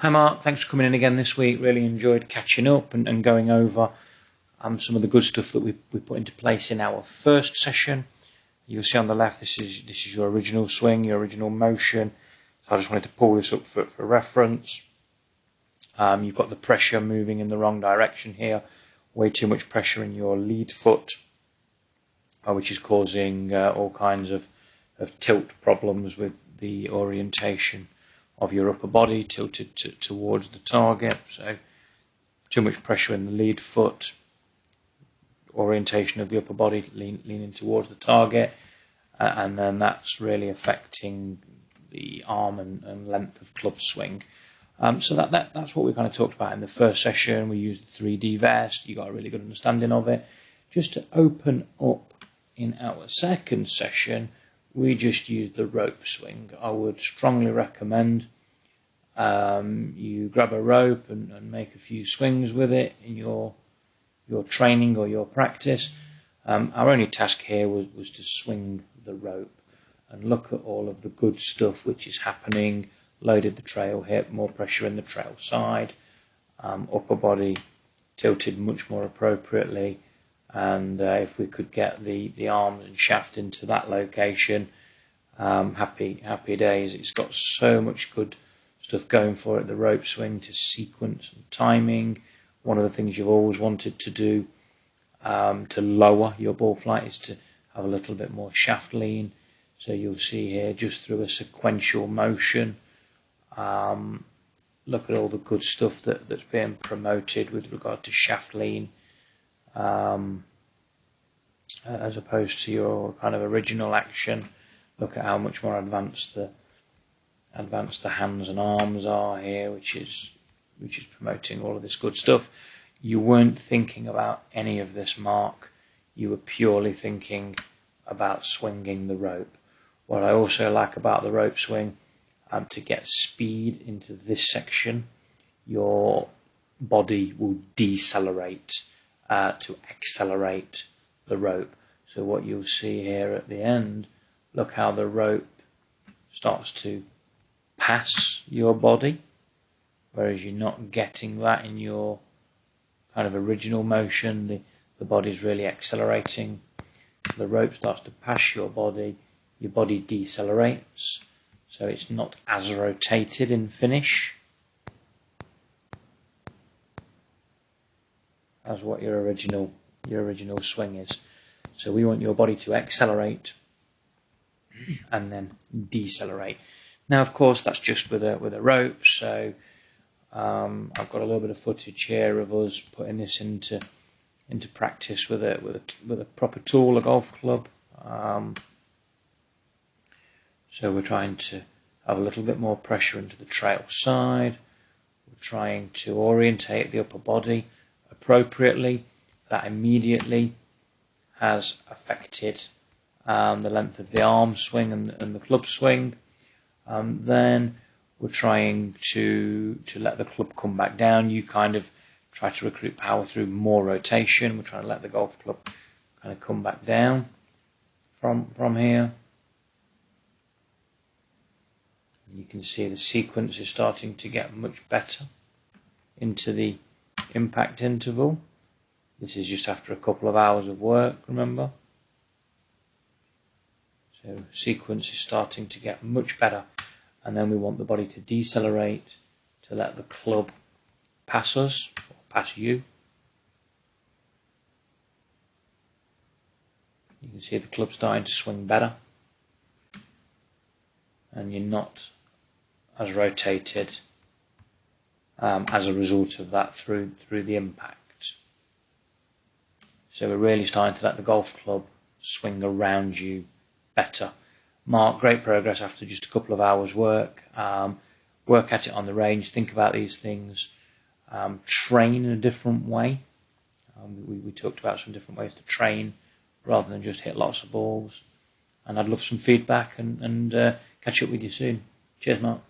Hi Mark, thanks for coming in again this week. Really enjoyed catching up and going over some of the good stuff that we put into place in our first session. You'll see on the left, this is your original swing, your original motion. So I just wanted to pull this up for reference. You've got the pressure moving in the wrong direction here. Way too much pressure in your lead foot, which is causing all kinds of tilt problems with the orientation of your upper body tilted towards the target. So too much pressure in the lead foot, orientation of the upper body leaning towards the target, and then that's really affecting the arm and length of club swing. So that's what we kind of talked about in the first session. We used the 3D vest. You got a really good understanding of it. Just to open up in our second session, we just used the rope swing. I would strongly recommend you grab a rope and make a few swings with it in your training or your practice. Our only task here was to swing the rope and look at all of the good stuff which is happening. Loaded the trail hip, more pressure in the trail side, upper body tilted much more appropriately, and if we could get the arms and shaft into that location, happy days. It's got so much good stuff going for it. The rope swing to sequence and timing. One of the things you've always wanted to do to lower your ball flight is to have a little bit more shaft lean. So you'll see here, just through a sequential motion, look at all the good stuff that's being promoted with regard to shaft lean, as opposed to your kind of original action. Look at how much more advanced the hands and arms are here, which is promoting all of this good stuff. You weren't thinking about any of this, Mark. You were purely thinking about swinging the rope. What I also like about the rope swing, to get speed into this section, your body will decelerate to accelerate the rope. So what you'll see here at the end, look how the rope starts to pass your body, whereas you're not getting that in your kind of original motion. The body's really accelerating. The rope starts to pass your body decelerates, so it's not as rotated in finish as what your original swing is. So we want your body to accelerate and then decelerate. Now, of course, that's just with a rope. So I've got a little bit of footage here of us putting this into practice with a proper tool, a golf club. So we're trying to have a little bit more pressure into the trail side. We're trying to orientate the upper body appropriately. That immediately has affected the length of the arm swing and the club swing. Then we're trying to let the club come back down. You kind of try to recruit power through more rotation. We're trying to let the golf club kind of come back down from here. You can see the sequence is starting to get much better into the impact interval. This is just after a couple of hours of work, remember? So sequence is starting to get much better, and then we want the body to decelerate to let the club pass us, or pass you. You can see the club starting to swing better, and you're not as rotated as a result of that through the impact. So we're really starting to let the golf club swing around you better. Mark, great progress after just a couple of hours work. Work at it on the range, think about these things, train in a different way. We talked about some different ways to train rather than just hit lots of balls. And I'd love some feedback and catch up with you soon. Cheers, Mark.